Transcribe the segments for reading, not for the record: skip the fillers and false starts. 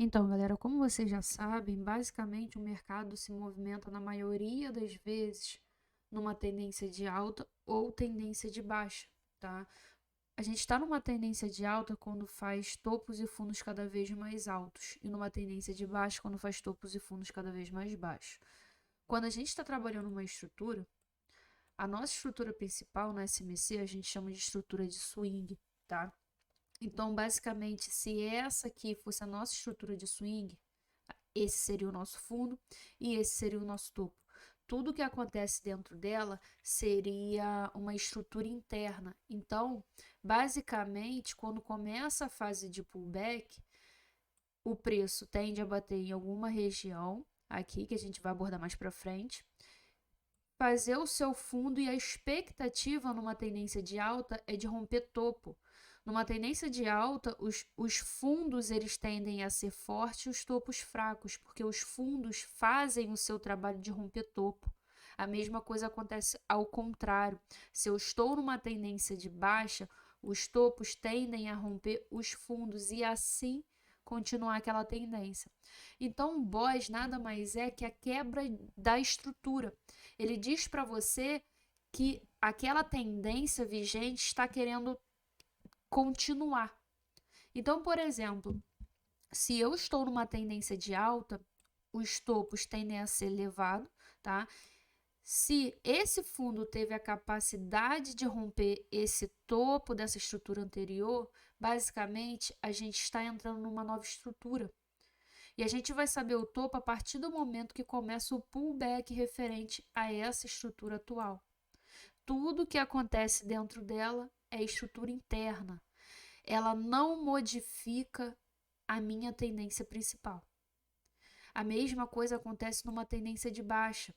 Então, galera, como vocês já sabem, basicamente o mercado se movimenta na maioria das vezes numa tendência de alta ou tendência de baixa, tá? A gente está numa tendência de alta quando faz topos e fundos cada vez mais altos, e numa tendência de baixa quando faz topos e fundos cada vez mais baixos. Quando a gente está trabalhando uma estrutura, a nossa estrutura principal na SMC a gente chama de estrutura de swing, tá? Então, basicamente, se essa aqui fosse a nossa estrutura de swing, esse seria o nosso fundo e esse seria o nosso topo. Tudo que acontece dentro dela seria uma estrutura interna. Então, basicamente, quando começa a fase de pullback, o preço tende a bater em alguma região aqui que a gente vai abordar mais para frente, fazer o seu fundo, e a expectativa numa tendência de alta é de romper topo. Numa tendência de alta, os fundos eles tendem a ser fortes e os topos fracos, porque os fundos fazem o seu trabalho de romper topo. A mesma coisa acontece ao contrário. Se eu estou numa tendência de baixa, os topos tendem a romper os fundos e assim continuar aquela tendência. Então, o BOS nada mais é que a quebra da estrutura. Ele diz para você que aquela tendência vigente está querendo continuar. Então, por exemplo, se eu estou numa tendência de alta, os topos tendem a ser elevados, tá? Se esse fundo teve a capacidade de romper esse topo dessa estrutura anterior, basicamente a gente está entrando numa nova estrutura. E a gente vai saber o topo a partir do momento que começa o pullback referente a essa estrutura atual. Tudo que acontece dentro dela é estrutura interna. Ela não modifica a minha tendência principal. A mesma coisa acontece numa tendência de baixa.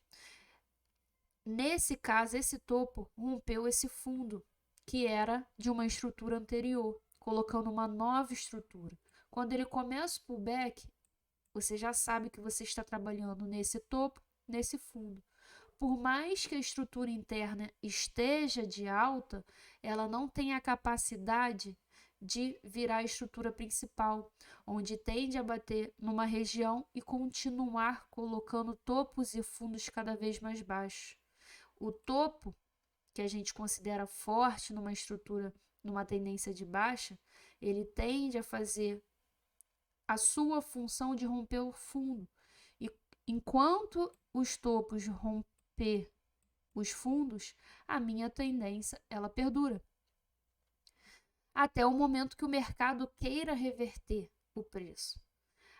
Nesse caso, esse topo rompeu esse fundo, que era de uma estrutura anterior, colocando uma nova estrutura. Quando ele começa o pullback, você já sabe que você está trabalhando nesse topo, nesse fundo. Por mais que a estrutura interna esteja de alta, ela não tem a capacidade de virar a estrutura principal, onde tende a bater numa região e continuar colocando topos e fundos cada vez mais baixos. O topo, que a gente considera forte numa estrutura, numa tendência de baixa, ele tende a fazer a sua função de romper o fundo. E enquanto os topos romper os fundos, a minha tendência ela perdura. Até o momento que o mercado queira reverter o preço.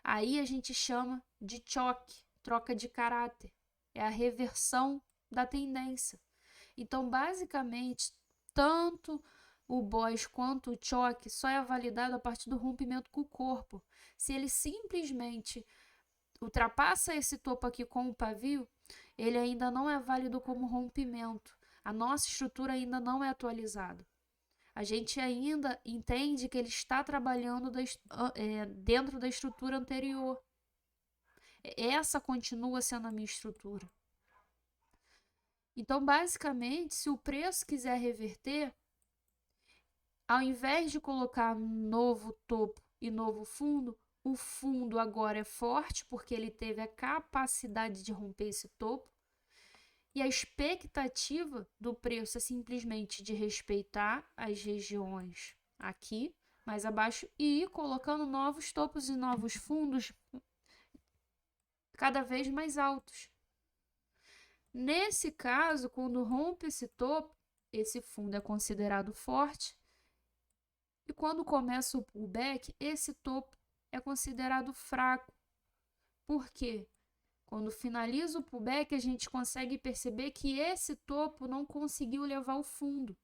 Aí a gente chama de choque, troca de caráter. É a reversão da tendência. Então, basicamente, tanto o BOS quanto o choque só é validado a partir do rompimento com o corpo. Se ele simplesmente ultrapassa esse topo aqui com o pavio, ele ainda não é válido como rompimento. A nossa estrutura ainda não é atualizada. A gente ainda entende que ele está trabalhando dentro da estrutura anterior. Essa continua sendo a minha estrutura. Então, basicamente, se o preço quiser reverter, ao invés de colocar novo topo e novo fundo, o fundo agora é forte porque ele teve a capacidade de romper esse topo. E a expectativa do preço é simplesmente de respeitar as regiões aqui, mais abaixo, e ir colocando novos topos e novos fundos cada vez mais altos. Nesse caso, quando rompe esse topo, esse fundo é considerado forte. E quando começa o pullback, esse topo é considerado fraco. Por quê? Quando finaliza o pullback, a gente consegue perceber que esse topo não conseguiu levar o fundo.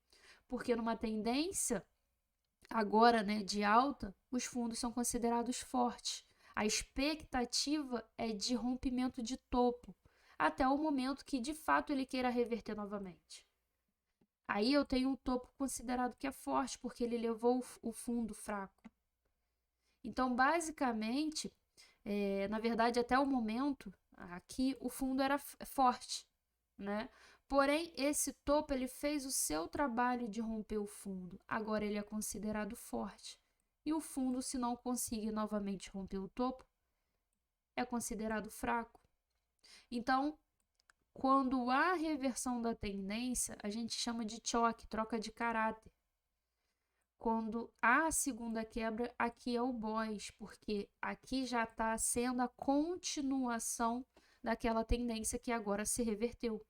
Porque numa tendência agora, né, de alta, os fundos são considerados fortes. A expectativa é de rompimento de topo, até o momento que de fato ele queira reverter novamente. Aí eu tenho um topo considerado que é forte, porque ele levou o fundo fraco. Então, basicamente, na verdade, até o momento, aqui o fundo era forte, né? Porém, esse topo ele fez o seu trabalho de romper o fundo. Agora ele é considerado forte. E o fundo, se não conseguir novamente romper o topo, é considerado fraco. Então, quando há reversão da tendência, a gente chama de choque, troca de caráter. Quando há a segunda quebra, aqui é o boss, porque aqui já está sendo a continuação daquela tendência que agora se reverteu.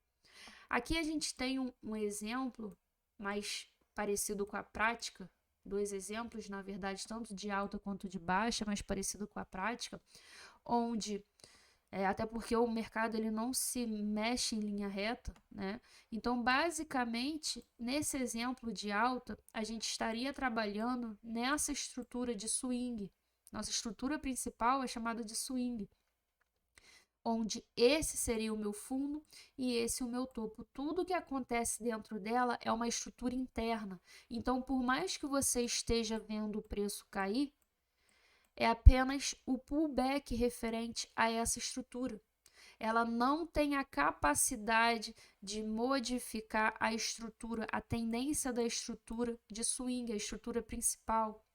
Aqui a gente tem um exemplo mais parecido com a prática, dois exemplos, na verdade, tanto de alta quanto de baixa, mas parecido com a prática, onde, até porque o mercado ele não se mexe em linha reta, né? Então, basicamente, nesse exemplo de alta, a gente estaria trabalhando nessa estrutura de swing. Nossa estrutura principal é chamada de swing, onde esse seria o meu fundo e esse o meu topo. Tudo que acontece dentro dela é uma estrutura interna. Então, por mais que você esteja vendo o preço cair, é apenas o pullback referente a essa estrutura. Ela não tem a capacidade de modificar a estrutura, a tendência da estrutura de swing, a estrutura principal.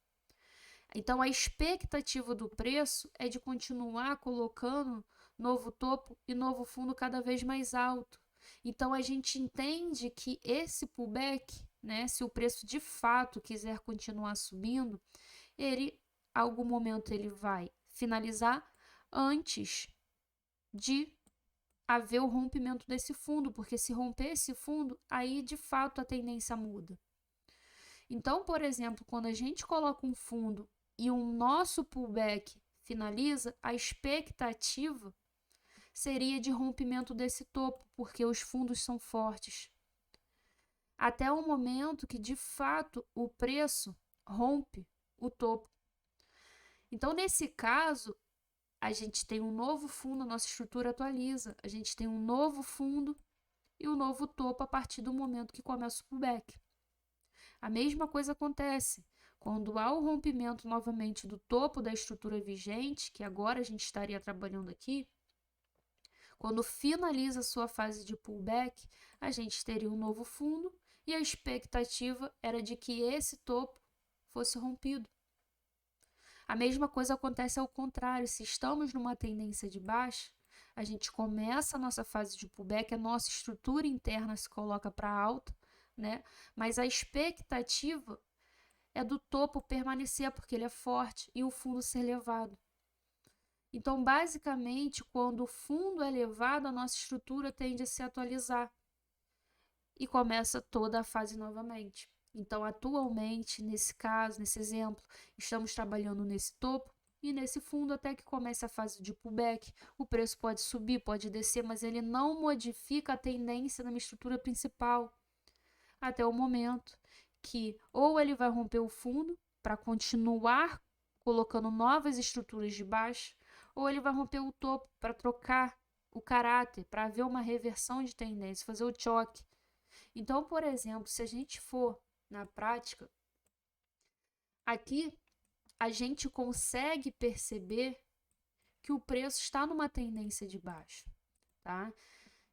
Então, a expectativa do preço é de continuar colocando novo topo e novo fundo cada vez mais alto. Então, a gente entende que esse pullback, né, se o preço de fato quiser continuar subindo, ele, algum momento, ele vai finalizar antes de haver o rompimento desse fundo, porque se romper esse fundo, aí de fato a tendência muda. Então, por exemplo, quando a gente coloca um fundo e o nosso pullback finaliza, a expectativa seria de rompimento desse topo, porque os fundos são fortes. Até o momento que, de fato, o preço rompe o topo. Então, nesse caso, a gente tem um novo fundo, a nossa estrutura atualiza. A gente tem um novo fundo e um novo topo a partir do momento que começa o pullback. A mesma coisa acontece quando há o rompimento novamente do topo da estrutura vigente, que agora a gente estaria trabalhando aqui. Quando finaliza a sua fase de pullback, a gente teria um novo fundo e a expectativa era de que esse topo fosse rompido. A mesma coisa acontece ao contrário. Se estamos numa tendência de baixa, a gente começa a nossa fase de pullback, a nossa estrutura interna se coloca para alta, né? Mas a expectativa é do topo permanecer, porque ele é forte, e o fundo ser elevado. Então, basicamente, quando o fundo é elevado, a nossa estrutura tende a se atualizar e começa toda a fase novamente. Então, atualmente, nesse caso, nesse exemplo, estamos trabalhando nesse topo e nesse fundo até que comece a fase de pullback. O preço pode subir, pode descer, mas ele não modifica a tendência da minha estrutura principal até o momento que ou ele vai romper o fundo para continuar colocando novas estruturas de baixo, ou ele vai romper o topo para trocar o caráter, para haver uma reversão de tendência, fazer o choque. Então, por exemplo, se a gente for na prática, aqui a gente consegue perceber que o preço está numa tendência de baixo, tá?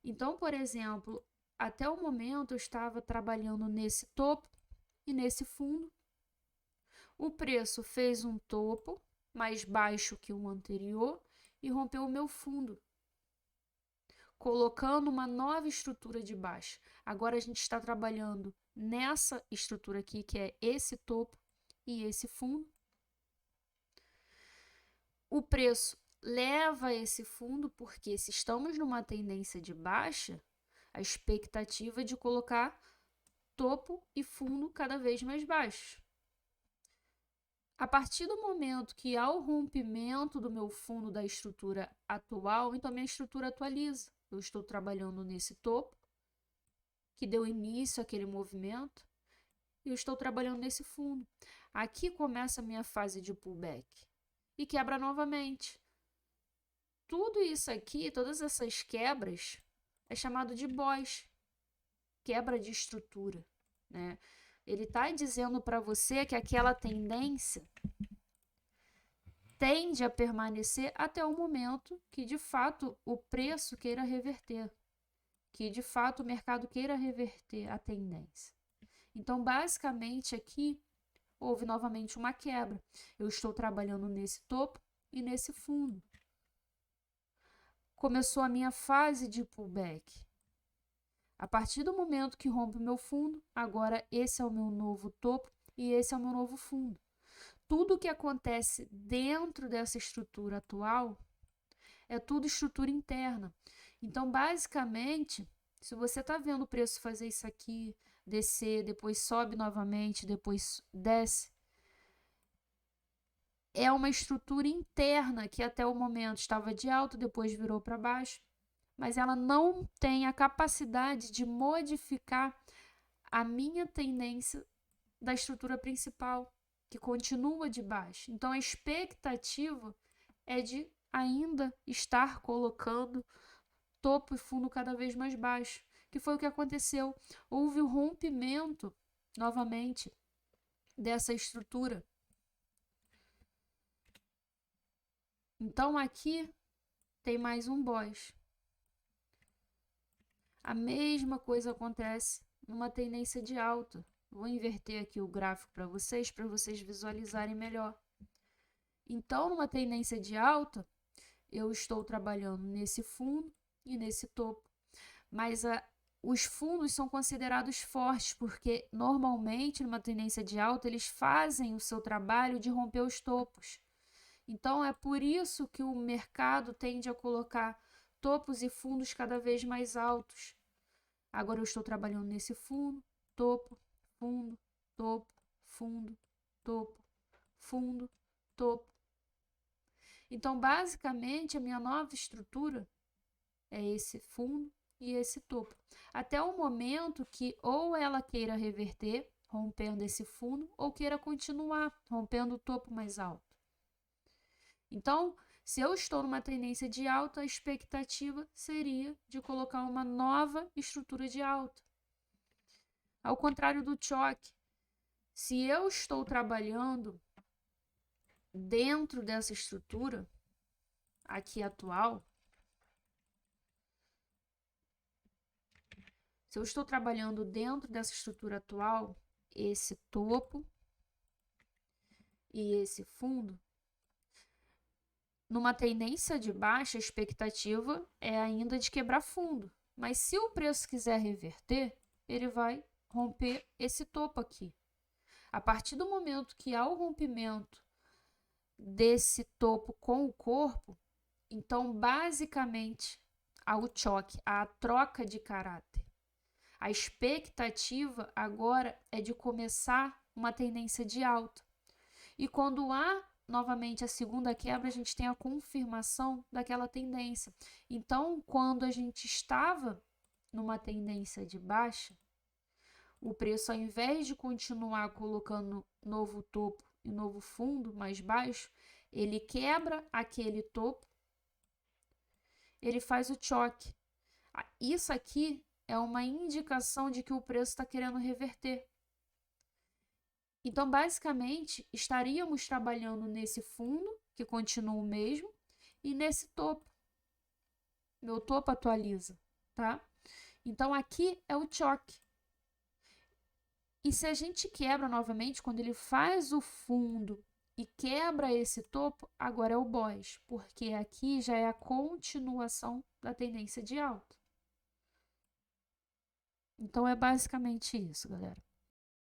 Então, por exemplo, até o momento eu estava trabalhando nesse topo e nesse fundo. O preço fez um topo mais baixo que o anterior e rompeu o meu fundo, colocando uma nova estrutura de baixa. Agora a gente está trabalhando nessa estrutura aqui, que é esse topo e esse fundo. O preço leva esse fundo, porque se estamos numa tendência de baixa, a expectativa é de colocar topo e fundo cada vez mais baixos. A partir do momento que há o rompimento do meu fundo da estrutura atual, então a minha estrutura atualiza. Eu estou trabalhando nesse topo, que deu início àquele movimento, e eu estou trabalhando nesse fundo. Aqui começa a minha fase de pullback e quebra novamente. Tudo isso aqui, todas essas quebras, é chamado de BOS, quebra de estrutura, né? Ele está dizendo para você que aquela tendência tende a permanecer até o momento que, de fato, o preço queira reverter, que, de fato, o mercado queira reverter a tendência. Então, basicamente, aqui houve novamente uma quebra. Eu estou trabalhando nesse topo e nesse fundo. começou a minha fase de pullback. A partir do momento que rompe o meu fundo, agora esse é o meu novo topo e esse é o meu novo fundo. Tudo que acontece dentro dessa estrutura atual é tudo estrutura interna. Então, basicamente, se você está vendo o preço fazer isso aqui, descer, depois sobe novamente, depois desce, é uma estrutura interna que até o momento estava de alto, depois virou para baixo, mas ela não tem a capacidade de modificar a minha tendência da estrutura principal, que continua de baixo. Então, a expectativa é de ainda estar colocando topo e fundo cada vez mais baixo, que foi o que aconteceu. Houve o rompimento, novamente, dessa estrutura. Então, aqui tem mais um boss. A mesma coisa acontece numa tendência de alta. Vou inverter aqui o gráfico para vocês visualizarem melhor. Então, numa tendência de alta, eu estou trabalhando nesse fundo e nesse topo. Mas os fundos são considerados fortes, porque normalmente, numa tendência de alta, eles fazem o seu trabalho de romper os topos. Então, é por isso que o mercado tende a colocar topos e fundos cada vez mais altos. Agora eu estou trabalhando nesse fundo, topo, fundo, topo, fundo, topo, fundo, topo. Então, basicamente, a minha nova estrutura é esse fundo e esse topo. Até o momento que ou ela queira reverter, rompendo esse fundo, ou queira continuar, rompendo o topo mais alto. Então, se eu estou numa tendência de alta, a expectativa seria de colocar uma nova estrutura de alta. Ao contrário do choque, se eu estou trabalhando dentro dessa estrutura aqui atual, se eu estou trabalhando dentro dessa estrutura atual, esse topo e esse fundo, numa tendência de baixa, a expectativa é ainda de quebrar fundo. Mas se o preço quiser reverter, ele vai romper esse topo aqui. A partir do momento que há o rompimento desse topo com o corpo, então basicamente há o choque, há a troca de caráter. A expectativa agora é de começar uma tendência de alta. E quando há novamente a segunda quebra, a gente tem a confirmação daquela tendência. Então, quando a gente estava numa tendência de baixa, o preço, ao invés de continuar colocando novo topo e novo fundo mais baixo, ele quebra aquele topo, ele faz o choque. Isso aqui é uma indicação de que o preço está querendo reverter. Então, basicamente, estaríamos trabalhando nesse fundo, que continua o mesmo, e nesse topo. Meu topo atualiza, tá? Então, aqui é o choque. E se a gente quebra novamente, quando ele faz o fundo e quebra esse topo, agora é o boss, porque aqui já é a continuação da tendência de alta. Então, é basicamente isso, galera.